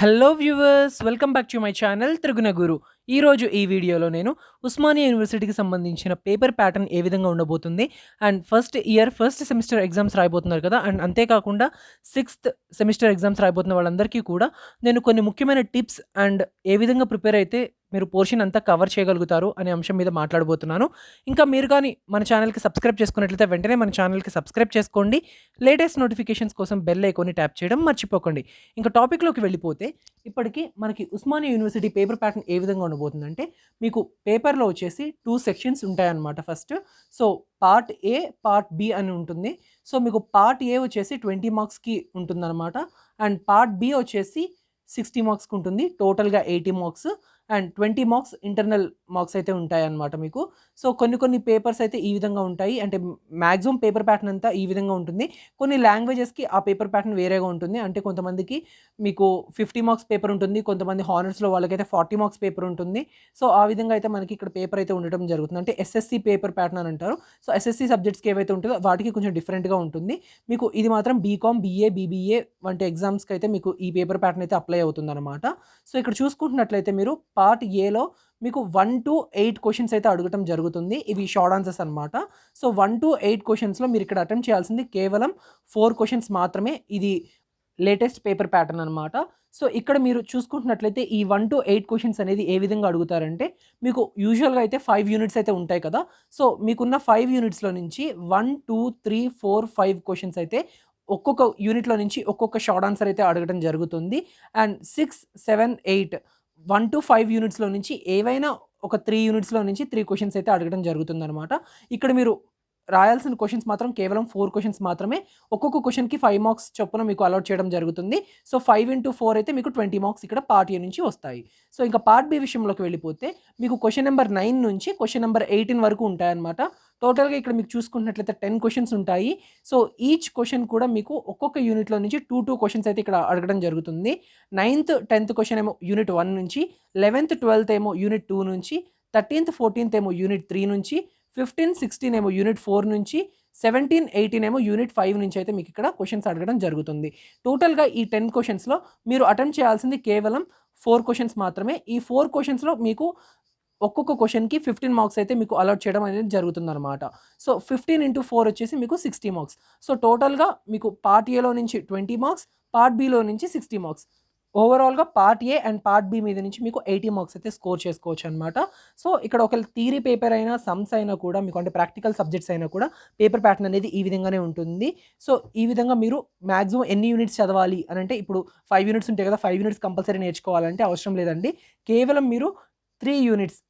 Hello viewers, welcome back to my channel Triguna Guru. ఈరోజు ఈ వీడియోలో నేను ఉస్మానియా యూనివర్సిటీకి సంబంధించిన పేపర్ ప్యాటర్న్ ఏ విధంగా ఉండబోతుంది అండ్ ఫస్ట్ సెమిస్టర్ ఎగ్జామ్స్ రాయబోతున్నారు కదా, అండ్ అంతేకాకుండా సిక్స్త్ సెమిస్టర్ ఎగ్జామ్స్ రాయబోతున్న వాళ్ళందరికీ కూడా నేను కొన్ని ముఖ్యమైన టిప్స్ అండ్ ఏ విధంగా ప్రిపేర్ అయితే మీరు పోర్షన్ అంతా కవర్ చేయగలుగుతారు అనే అంశం మీద మాట్లాడబోతున్నాను. ఇంకా మీరు కానీ మన ఛానల్కి సబ్స్క్రైబ్ చేసుకున్నట్లయితే వెంటనే మన ఛానల్కి సబ్స్క్రైబ్ చేసుకోండి. లేటెస్ట్ నోటిఫికేషన్స్ కోసం బెల్ ఐకాన్ని ట్యాప్ చేయడం మర్చిపోకండి. ఇంకా టాపిక్లోకి వెళ్ళిపోతే ఇప్పటికి మనకి ఉస్మానియా యూనివర్సిటీ పేపర్ ప్యాటర్న్ ఏ విధంగా ఉండబోతుందంటే, మీకు పేపర్లో వచ్చేసి 2 సెక్షన్స్ ఉంటాయన్నమాట. First so part A, part B అని ఉంటుంది. సో మీకు పార్ట్ ఏ వచ్చేసి 20 మార్క్స్కి ఉంటుందన్నమాట. అండ్ పార్ట్ బి వచ్చేసి 60 మార్క్స్కి ఉంటుంది. టోటల్గా 80 marks and 20 marks internal marks అయితే ఉంటాయన్నమాట మీకు. సో కొన్ని పేపర్స్ అయితే ఈ విధంగా ఉంటాయి. అంటే మ్యాక్సిమం పేపర్ ప్యాటర్న్ అంతా ఈ విధంగా ఉంటుంది. కొన్ని లాంగ్వేజెస్కి ఆ పేపర్ ప్యాటర్న్ వేరేగా ఉంటుంది. అంటే కొంతమందికి మీకు 50 మార్క్స్ పేపర్ ఉంటుంది. కొంతమంది హానర్స్లో వాళ్ళకైతే 40 మార్క్స్ పేపర్ ఉంటుంది. సో ఆ విధంగా అయితే మనకి ఇక్కడ పేపర్ అయితే ఉండటం జరుగుతుంది. అంటే ఎస్ఎస్సి పేపర్ ప్యాటర్న్ అని అంటారు. సో ఎస్ఎస్సి సబ్జెక్ట్స్కి ఏవైతే ఉంటుందో వాటికి కొంచెం డిఫరెంట్గా ఉంటుంది. మీకు ఇది మాత్రం బీకామ్, బీఏ, బీబీఏ వంటి ఎగ్జామ్స్కి అయితే మీకు ఈ పేపర్ ప్యాటర్న్ అయితే అప్లై అవుతుందన్నమాట. సో ఇక్కడ చూసుకుంటున్నట్లయితే మీరు పార్ట్ ఏలో మీకు 1 to 8 క్వశ్చన్స్ అయితే అడగటం జరుగుతుంది. ఇవి షార్ట్ ఆన్సర్స్ అనమాట. సో 1 to 8 క్వశ్చన్స్లో మీరు ఇక్కడ అటెంప్ట్ చేయాల్సింది కేవలం 4 క్వశ్చన్స్ మాత్రమే. ఇది లేటెస్ట్ పేపర్ ప్యాటర్న్ అనమాట. సో ఇక్కడ మీరు చూసుకుంటున్నట్లయితే ఈ 1 to 8 క్వశ్చన్స్ అనేది ఏ విధంగా అడుగుతారంటే, మీకు యూజువల్గా అయితే 5 యూనిట్స్ అయితే ఉంటాయి కదా. సో మీకున్న 5 యూనిట్స్లో నుంచి 1, 2, 3, 4, 5 క్వశ్చన్స్ అయితే ఒక్కొక్క యూనిట్లో నుంచి ఒక్కొక్క షార్ట్ ఆన్సర్ అయితే అడగడం జరుగుతుంది. అండ్ 6, 7, 8 1 to 5 యూనిట్స్లో నుంచి ఏవైనా ఒక 3 యూనిట్స్లో నుంచి 3 క్వశ్చన్స్ అయితే అడగడం జరుగుతుందనమాట. ఇక్కడ మీరు రాయాల్సిన క్వశ్చన్స్ మాత్రం కేవలం 4 క్వశ్చన్స్ మాత్రమే. ఒక్కొక్క క్వశ్చన్‌కి 5 మార్క్స్ చొప్పున మీకు అలాట్ చేయడం జరుగుతుంది. సో 5 ఇంటూ 4 అయితే మీకు 20 మార్క్స్ ఇక్కడ పార్ట్ ఏ నుంచి వస్తాయి. సో ఇంకా పార్ట్ బి విషయంలోకి వెళ్ళిపోతే, మీకు క్వశ్చన్ నెంబర్ 9 నుంచి క్వశ్చన్ నెంబర్ 18 వరకు ఉంటాయన్నమాట. టోటల్‌గా ఇక్కడ మీకు చూసుకున్నట్లయితే 10 క్వశ్చన్స్ ఉంటాయి. సో ఈచ్ క్వశ్చన్ కూడా మీకు ఒక్కొక్క యూనిట్‌లో నుంచి 2 క్వశ్చన్స్ అయితే ఇక్కడ అడగడం జరుగుతుంది. 9థ్, 10థ్ క్వశ్చన్ ఏమో యూనిట్ 1 నుంచి, 11థ్, 12థ్ ఏమో యూనిట్ 2 నుంచి, 13థ్, 14థ్ ఏమో యూనిట్ 3 నుంచి, 15, 16 ఏమో యూనిట్ 4 నుంచి, 17, 18 ఏమో యూనిట్ 5 నుంచి అయితే మీకు ఇక్కడ క్వశ్చన్స్ అడగడం జరుగుతుంది. టోటల్‌గా ఈ 10 క్వశ్చన్స్‌లో మీరు అటెంప్ట్ చేయాల్సింది కేవలం 4 క్వశ్చన్స్ మాత్రమే. ఈ 4 క్వశ్చన్స్‌లో మీకు ఒక్కొక్క క్వశ్చన్‌కి 15 మార్క్స్ అయితే మీకు అలాట్ చేయడం అనేది జరుగుతుందనమాట. సో 15 ఇంటూ 4 వచ్చేసి మీకు 60 మార్క్స్. సో టోటల్‌గా మీకు పార్ట్ ఏలో నుంచి 20 మార్క్స్, పార్ట్ బిలో నుంచి 60 మార్క్స్. ఓవరాల్‌గా part A and part B మీద నుంచి మీకు 80 మార్క్స్ అయితే స్కోర్ చేసుకోవచ్చనమాట. సో ఇక్కడ ఒకవేళ థియరీ పేపర్ అయినా, సమ్స్ అయినా కూడా మీకు, అంటే ప్రాక్టికల్ సబ్జెక్ట్స్ అయినా కూడా పేపర్ ప్యాటర్న్ అనేది ఈ విధంగానే ఉంటుంది. సో ఈ విధంగా మీరు మాక్సిమం ఎన్ని యూనిట్స్ చదవాలి అనంటే, ఇప్పుడు 5 యూనిట్స్ ఉంటాయి కదా, 5 యూనిట్స్ కంపల్సరీ నేర్చుకోవాలంటే అవసరం లేదండి. కేవలం మీరు 3 యూనిట్స్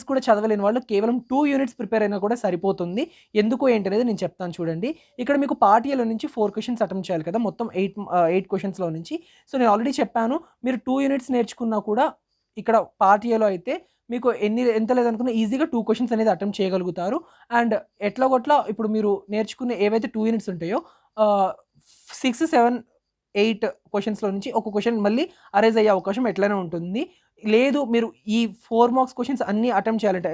కూడా చదవలేని వాళ్ళు కేవలం 2 యూనిట్స్ ప్రిపేర్ అయినా కూడా సరిపోతుంది. ఎందుకు ఏంటనేది నేను చెప్తాను చూడండి. ఇక్కడ మీకు పార్ట్ ఏలో నుంచి 4 క్వశ్చన్స్ అటెంప్ట్ చేయాలి కదా, మొత్తం 8 క్వశ్చన్స్‌లో నుంచి. సో నేను ఆల్రెడీ చెప్పాను, మీరు 2 యూనిట్స్ నేర్చుకున్నా కూడా ఇక్కడ పార్ట్ ఏలో అయితే మీకు ఎంత లేదనుకున్నా ఈజీగా 2 క్వశ్చన్స్ అనేది అటెంప్ట్ చేయగలుగుతారు. అండ్ ఎట్లాగొట్లా ఇప్పుడు మీరు నేర్చుకునే ఏవైతే 2 యూనిట్స్ ఉంటాయో 6, 7, 8 క్వశ్చన్స్‌లో నుంచి ఒక క్వశ్చన్ మళ్ళీ అరైజ్ అయ్యే అవకాశం ఎట్లైనా ఉంటుంది. లేదు మీరు ఈ 4 మార్క్స్ క్వశ్చన్స్ అన్నీ అటెంప్ట్ చేయాలంటే,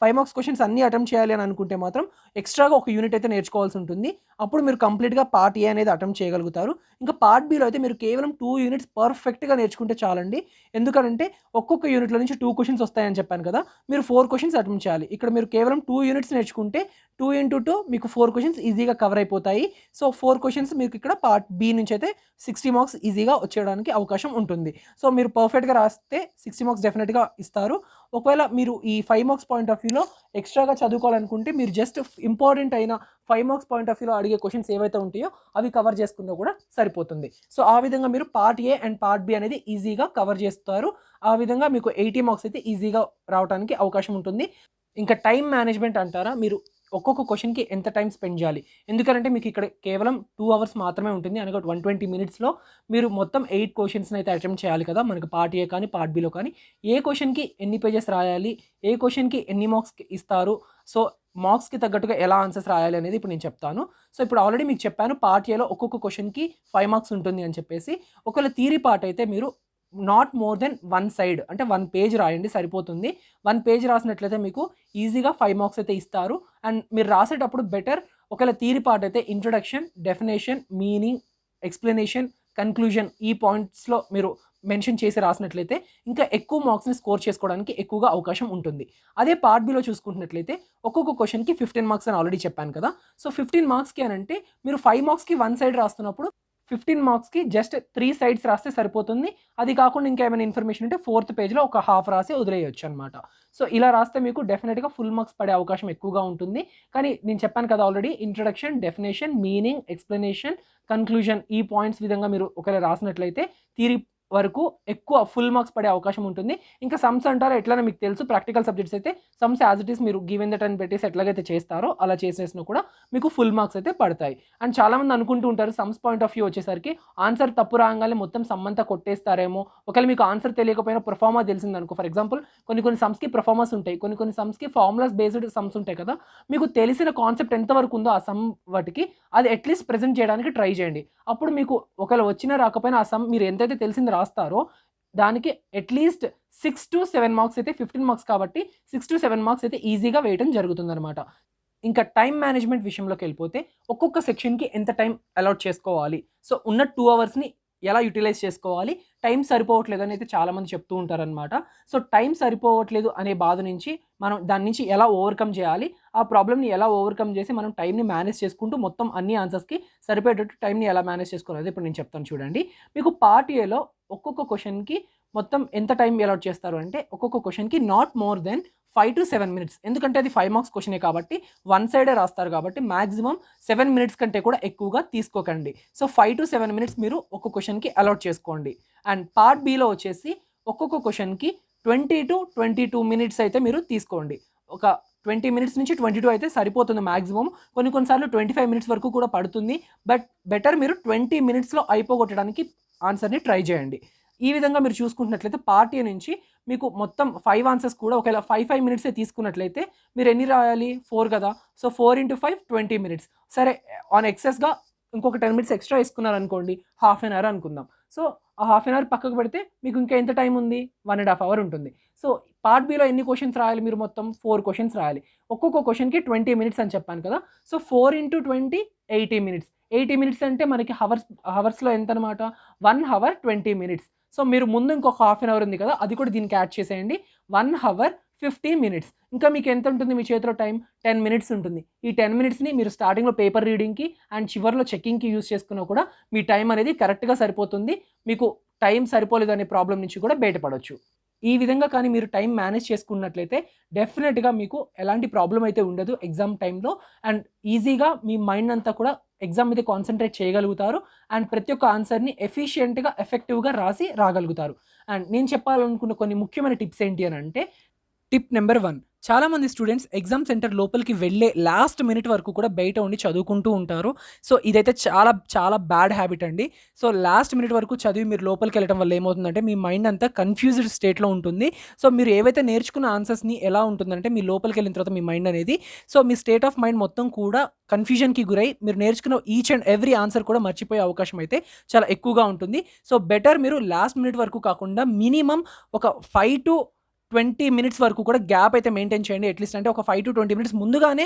5 మార్క్స్ క్వశ్చన్స్ అన్నీ అటెంప్ట్ చేయాలి అని అనుకుంటే మాత్రం ఎక్స్ట్రాగా ఒక యూనిట్ అయితే నేర్చుకోవాల్సి ఉంటుంది. అప్పుడు మీరు కంప్లీట్‌గా పార్ట్ ఏ అనేది అటెంప్ట్ చేయగలుగుతారు. ఇంకా పార్ట్ బిలో అయితే మీరు కేవలం 2 యూనిట్స్ పర్ఫెక్ట్‌గా నేర్చుకుంటే చాలండి. ఎందుకనంటే ఒక్కొక్క యూనిట్‌లో నుంచి 2 క్వశ్చన్స్ వస్తాయని చెప్పాను కదా, మీరు 4 క్వశ్చన్స్ అటెంప్ట్ చేయాలి. ఇక్కడ మీరు కేవలం 2 యూనిట్స్ నేర్చుకుంటే 2 ఇంటూ 2 మీకు 4 క్వశ్చన్స్ ఈజీగా కవర్ అయిపోతాయి. సో 4 క్వశ్చన్స్ మీకు ఇక్కడ పార్ట్ బి నుంచి అయితే 60 మార్క్స్ ఈజీగా వచ్చేయడానికి అవకాశం ఉంటుంది. సో మీరు పర్ఫెక్ట్‌గా రాస్తే 60 మార్క్స్ డెఫినిట్‌గా ఇస్తారు. ఒకవేళ మీరు ఈ 5 మార్క్స్ పాయింట్ ఆఫ్ వ్యూలో ఎక్స్ట్రాగా చదువుకోవాలనుకుంటే, మీరు జస్ట్ ఇంపార్టెంట్ అయిన 5 మార్క్స్ పాయింట్ ఆఫ్ వ్యూలో అడిగే క్వశ్చన్స్ ఏవైతే ఉంటాయో అవి కవర్ చేసుకున్నా కూడా సరిపోతుంది. సో ఆ విధంగా మీరు part A and part B అనేది ఈజీగా కవర్ చేస్తారు. ఆ విధంగా మీకు 80 మార్క్స్ అయితే ఈజీగా రావడానికి అవకాశం ఉంటుంది. ఇంకా టైమ్ మేనేజ్మెంట్ అంటారా, మీరు ఒక్కొక్క క్వశ్చన్‌కి ఎంత టైం స్పెండ్ చేయాలి. ఎందుకంటే మీకు ఇక్కడ కేవలం 2 అవర్స్ మాత్రమే ఉంటుంది. అనగా 120 మినిట్స్‌లో మీరు మొత్తం 8 క్వశ్చన్స్‌ని అయితే అటెంప్ట్ చేయాలి కదా, మనకి పార్ట్ ఏ కానీ పార్ట్ బిలో కానీ. ఏ క్వశ్చన్‌కి ఎన్ని పేజెస్ రాయాలి, ఏ క్వశ్చన్‌కి ఎన్ని మార్క్స్ ఇస్తారు, సో మార్క్స్‌కి తగ్గట్టుగా ఎలా ఆన్సర్స్ రాయాలి అనేది ఇప్పుడు నేను చెప్తాను. సో ఇప్పుడు ఆల్రెడీ మీకు చెప్పాను, పార్ట్ ఏలో ఒక్కొక్క క్వశ్చన్‌కి 5 మార్క్స్ ఉంటుంది అని చెప్పేసి. ఒకవేళ థియరీ పార్ట్ అయితే మీరు నాట్ మోర్ దెన్ 1 సైడ్, అంటే 1 పేజ్ రాయండి సరిపోతుంది. 1 పేజ్ రాసినట్లయితే మీకు ఈజీగా 5 మార్క్స్ అయితే ఇస్తారు. అండ్ మీరు రాసేటప్పుడు బెటర్, ఒకవేళ థియరీ పార్ట్ అయితే introduction, definition, meaning, explanation, conclusion ఈ పాయింట్స్‌లో మీరు మెన్షన్ చేసి రాసినట్లయితే ఇంకా ఎక్కువ మార్క్స్ని స్కోర్ చేసుకోవడానికి ఎక్కువగా అవకాశం ఉంటుంది. అదే పార్ట్ బిలో చూసుకుంటున్నట్లయితే ఒక్కొక్క క్వశ్చన్కి 15 మార్క్స్ అని ఆల్రెడీ చెప్పాను కదా. సో 15 మార్క్స్కి అని అంటే మీరు 5 మార్క్స్కి 1 సైడ్ రాస్తున్నప్పుడు 15 మార్క్స్కి జస్ట్ 3 సైడ్స్ రాస్తే సరిపోతుంది. అది కాకుండా ఇంకా ఏమైనా ఇన్ఫర్మేషన్ ఉంటే 4th పేజ్లో ఒక హాఫ్ రాసి వదిలేయొచ్చు అనమాట. సో ఇలా రాస్తే మీకు డెఫినెట్గా ఫుల్ మార్క్స్ పడే అవకాశం ఎక్కువగా ఉంటుంది. కానీ నేను చెప్పాను కదా already, introduction, definition, meaning, explanation, conclusion ఈ పాయింట్స్ విధంగా మీరు ఒకవేళ రాసినట్లయితే థియరీ వరకు ఎక్కువ ఫుల్ మార్క్స్ పడే అవకాశం ఉంటుంది. ఇంకా సమ్స్ అంటారా ఎట్లనే మీకు తెలుసు, ప్రాక్టికల్ సబ్జెక్ట్స్ అయితే సమ్స్ యాజ్ ఇట్ ఈస్ మీరు గివెన్ దట్ అని పెట్టేసి ఎట్లాగైతే చేస్తారో అలా చేసేసినా కూడా మీకు ఫుల్ మార్క్స్ అయితే పడతాయి. అండ్ చాలామంది అనుకుంటూ ఉంటారు సమ్స్ పాయింట్ ఆఫ్ వ్యూ వచ్చేసరికి ఆన్సర్ తప్పు రాగానే మొత్తం సమ్ అంతా కొట్టేస్తారేమో. ఒకవేళ మీకు ఆన్సర్ తెలియకపోయినా ప్రొఫార్మా తెలిసిందనుకో, ఫర్ ఎగ్జాంపుల్ కొన్ని సమ్స్కి ప్రొఫార్మాస్ ఉంటాయి, కొన్ని సమ్స్కి ఫార్ములాస్ బేస్డ్ సమ్స్ ఉంటాయి కదా. మీకు తెలిసిన కాన్సెప్ట్ ఎంతవరకు ఉందో ఆ సమ్ వాటికి అది అట్లీస్ట్ ప్రెజెంట్ చేయడానికి ట్రై చేయండి. అప్పుడు మీకు ఒకవేళ వచ్చినా రాకపోయినా ఆ సమ్ మీరు ఎంతైతే తెలిసింది రాస్తారో దానికి అట్లీస్ట్ 6 to 7 మార్క్స్ అయితే, 15 మార్క్స్ కాబట్టి 6 to 7 మార్క్స్ అయితే ఈజీగా వేయడం జరుగుతుందన్నమాట. ఇంకా టైం మేనేజ్మెంట్ విషయంలోకి వెళ్ళిపోతే ఒక్కొక్క సెక్షన్కి ఎంత టైం అలాట్ చేసుకోవాలి, సో ఉన్న 2 అవర్స్ని ఎలా యూటిలైజ్ చేసుకోవాలి, టైం సరిపోవట్లేదు అని అయితే చాలామంది చెప్తూ ఉంటారనమాట. సో టైం సరిపోవట్లేదు అనే బాధ నుంచి మనం దాని నుంచి ఎలా ఓవర్కమ్ చేయాలి, ఆ ప్రాబ్లమ్ని ఎలా ఓవర్కమ్ చేసి మనం టైంని మేనేజ్ చేసుకుంటూ మొత్తం అన్ని ఆన్సర్స్కి సరిపోయేటట్టు టైంని ఎలా మేనేజ్ చేసుకోవాలి అది ఇప్పుడు నేను చెప్తాను చూడండి. మీకు పార్ట్ ఏలో ఒక్కొక్క క్వశ్చన్కి మొత్తం ఎంత టైం అలాట్ చేస్తారు అంటే ఒక్కొక్క క్వశ్చన్కి not more than 5 to 7 minutes. ఎందుకంటే అది 5 మార్క్స్ క్వశ్చనే కాబట్టి 1 సైడే రాస్తారు కాబట్టి మ్యాక్సిమం 7 minutes కంటే కూడా ఎక్కువగా తీసుకోకండి. సో 5 to 7 minutes మీరు ఒక్కొక్క క్వశ్చన్కి అలాట్ చేసుకోండి. అండ్ పార్ట్ బిలో వచ్చేసి ఒక్కొక్క క్వశ్చన్కి 20 to 22 minutes అయితే మీరు తీసుకోండి. ఒక 20 minutes నుంచి 22 అయితే సరిపోతుంది మ్యాక్సిమం. కొన్నిసార్లు 25 minutes వరకు కూడా పడుతుంది. బట్ బెటర్ మీరు 20 minutesలో అయిపోగొట్టడానికి ఆన్సర్ని ట్రై చేయండి. ఈ విధంగా మీరు చూసుకుంటున్నట్లయితే పార్ట్ ఏ నుంచి మీకు మొత్తం 5 ఆన్సర్స్ కూడా ఒకవేళ 5 minutes తీసుకున్నట్లయితే మీరు ఎన్ని రాయాలి, 4 కదా. So 4 into 5 20 minutes. సరే ఆన్ ఎక్సెస్గా ఇంకొక 10 minutes ఎక్స్ట్రా వేసుకున్నారనుకోండి, హాఫ్ అన్ అవర్ అనుకుందాం. సో ఆ హాఫ్ అన్ అవర్ పక్కకు పెడితే మీకు ఇంకా ఎంత టైం ఉంది, 1.5 hours ఉంటుంది. సో పార్ట్ బిలో ఎన్ని క్వశ్చన్స్ రాయాలి, మీరు మొత్తం 4 క్వశ్చన్స్ రాయాలి. ఒక్కొక్క క్వశ్చన్కి 20 minutes అని చెప్పాను కదా. So 4 into 20 80 minutes. 80 minutes అంటే మనకి హవర్స్లో ఎంత అనమాట, 1 hour 20 minutes. సో మీరు ముందు ఇంకొక హాఫ్ అన్ అవర్ ఉంది కదా, అది కూడా దీనికి యాడ్ చేసేయండి. 1 hour 50 minutes. ఇంకా మీకు ఎంత ఉంటుంది మీ చేతిలో టైం, 10 minutes ఉంటుంది. ఈ 10 minutesని మీరు స్టార్టింగ్లో పేపర్ రీడింగ్కి అండ్ చివరిలో చెక్కింగ్కి యూజ్ చేసుకున్నా కూడా మీ టైం అనేది కరెక్ట్గా సరిపోతుంది. మీకు టైం సరిపోలేదు అనే ప్రాబ్లం నుంచి కూడా బయటపడవచ్చు. ఈ విధంగా కానీ మీరు టైం మేనేజ్ చేసుకున్నట్లయితే డెఫినెట్గా మీకు ఎలాంటి ప్రాబ్లం అయితే ఉండదు ఎగ్జామ్ టైంలో. అండ్ ఈజీగా మీ మైండ్ అంతా కూడా ఎగ్జామ్ మీద కాన్సన్ట్రేట్ చేయగలుగుతారు. అండ్ ప్రతి ఒక్క ఆన్సర్ని ఎఫిషియెంట్గా ఎఫెక్టివ్గా రాగలుగుతారు. అండ్ నేను చెప్పాలనుకున్న కొన్ని ముఖ్యమైన టిప్స్ ఏంటి అని అంటే, టిప్ నెంబర్ 1, చాలామంది స్టూడెంట్స్ ఎగ్జామ్ సెంటర్ లోపలికి వెళ్ళే లాస్ట్ మినిట్ వరకు కూడా బయట ఉండి చదువుకుంటూ ఉంటారు. సో ఇదైతే చాలా చాలా బ్యాడ్ హ్యాబిట్ అండి. సో లాస్ట్ మినిట్ వరకు చదివి మీరు లోపలికి వెళ్ళడం వల్ల ఏమవుతుందంటే మీ మైండ్ అంతా కన్ఫ్యూజ్డ్ స్టేట్లో ఉంటుంది. సో మీరు ఏవైతే నేర్చుకున్న ఆన్సర్స్ని ఎలా ఉంటుందంటే మీ లోపలికి వెళ్ళిన తర్వాత మీ మైండ్ అనేది, so me state of mind మొత్తం కూడా కన్ఫ్యూజన్కి గురై మీరు నేర్చుకున్న ఈచ్ అండ్ ఎవ్రీ ఆన్సర్ కూడా మర్చిపోయే అవకాశం అయితే చాలా ఎక్కువగా ఉంటుంది. సో బెటర్ మీరు లాస్ట్ మినిట్ వరకు కాకుండా మినిమం ఒక 5 to 20 minutes వరకు కూడా గ్యాప్ అయితే మెయింటైన్ చేయండి. అట్లీస్ట్ అంటే ఒక 5 to 20 minutes ముందుగానే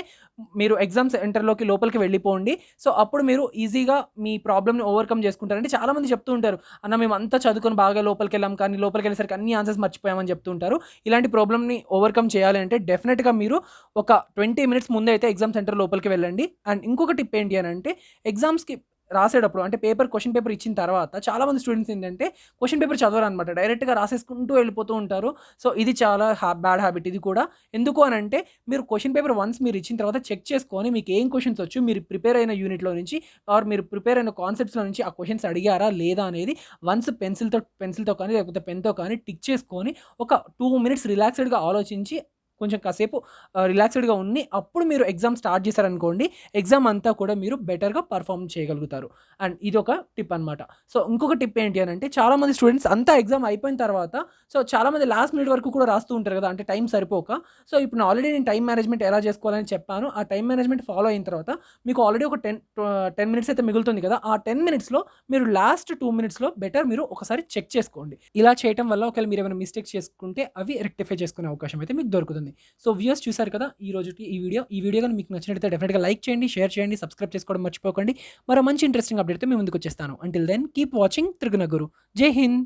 మీరు ఎగ్జామ్ సెంటర్లోకి లోపలికి వెళ్ళిపోండి. సో అప్పుడు మీరు ఈజీగా మీ ప్రాబ్లమ్ని ఓవర్కమ్ చేసుకుంటారంటే చాలామంది చెప్తూ ఉంటారు, అన్న మేము అంతా చదువుకొని బాగా లోపలికి వెళ్ళాం కానీ లోపలికి వెళ్ళేసరికి అన్ని ఆన్సర్స్ మర్చిపోయామని చెప్తూ ఉంటారు. ఇలాంటి ప్రాబ్లమ్ని ఓవర్కమ్ చేయాలి అంటే డెఫినెట్గా మీరు ఒక 20 minutes ముందే అయితే ఎగ్జామ్ సెంటర్ లోపలికి వెళ్ళండి. అండ్ ఇంకొక టిప్ ఏంటి అని అంటే, ఎగ్జామ్స్కి రాసేటప్పుడు అంటే క్వశ్చన్ పేపర్ ఇచ్చిన తర్వాత చాలామంది స్టూడెంట్స్ ఏంటంటే క్వశ్చన్ పేపర్ చదవరు అనమాట, డైరెక్ట్గా రాసేసుకుంటూ వెళ్ళిపోతూ ఉంటారు. సో ఇది చాలా బ్యాడ్ హ్యాబిట్ ఇది కూడా. ఎందుకు అని అంటే, మీరు క్వశ్చన్ పేపర్ వన్స్ మీరు ఇచ్చిన తర్వాత చెక్ చేసుకొని మీకు ఏం క్వశ్చన్స్ వచ్చు, మీరు ప్రిపేర్ అయిన యూనిట్లో నుంచి ఆర్ మీరు ప్రిపేర్ అయిన కాన్సెప్ట్స్లో నుంచి ఆ క్వశ్చన్స్ అడిగారా లేదా అనేది వన్స్ పెన్సిల్తో కానీ లేకపోతే పెన్తో కానీ టిక్ చేసుకొని ఒక 2 minutes రిలాక్స్డ్గా ఆలోచించి కొంచెం కాసేపు రిలాక్స్డ్గా ఉండి అప్పుడు మీరు ఎగ్జామ్ స్టార్ట్ చేశారనుకోండి, ఎగ్జామ్ అంతా కూడా మీరు బెటర్గా పర్ఫామ్ చేయగలుగుతారు. అండ్ ఇది ఒక టిప్ అనమాట. సో ఇంకొక టిప్ ఏంటి అని అంటే, చాలామంది స్టూడెంట్స్ అంతా ఎగ్జామ్ అయిపోయిన తర్వాత సో చాలామంది లాస్ట్ మినిట్ వరకు కూడా రాస్తూ ఉంటారు కదా, అంటే టైం సరిపోక. సో ఇప్పుడు ఆల్రెడీ నేను టైం మేనేజ్మెంట్ ఎలా చేసుకోవాలని చెప్పాను. ఆ టైం మేనేజ్మెంట్ ఫాలో అయిన తర్వాత మీకు ఆల్రెడీ ఒక 10 minutes అయితే మిగులుతుంది కదా, ఆ 10 minutesలో మీరు లాస్ట్ 2 minutesలో బెటర్ మీరు ఒకసారి చెక్ చేసుకోండి. ఇలా చేయడం వల్ల ఒకవేళ మీరు ఏమైనా మిస్టేక్స్ చేసుకుంటే అవి రెక్టిఫై చేసుకునే అవకాశం అయితే మీకు దొరుకుతుంది. సో వ్యూయర్స్ చూసారు కదా ఈ రోజుకి ఈ వీడియో కానీ మీకు నచ్చినట్లయితే డెఫినెట్గా లైక్ చేయండి, షేర్ చేయండి, సబ్స్క్రైబ్ చేసుకోవడం మర్చిపోకండి. మరో మంచి ఇంట్రెస్టింగ్ అప్డేట్తో మీ ముందుకు వచ్చేస్తాను. అంటిల్ దెన్ కీప్ వాచింగ్ త్రిగుణ గురు. జై హింద్.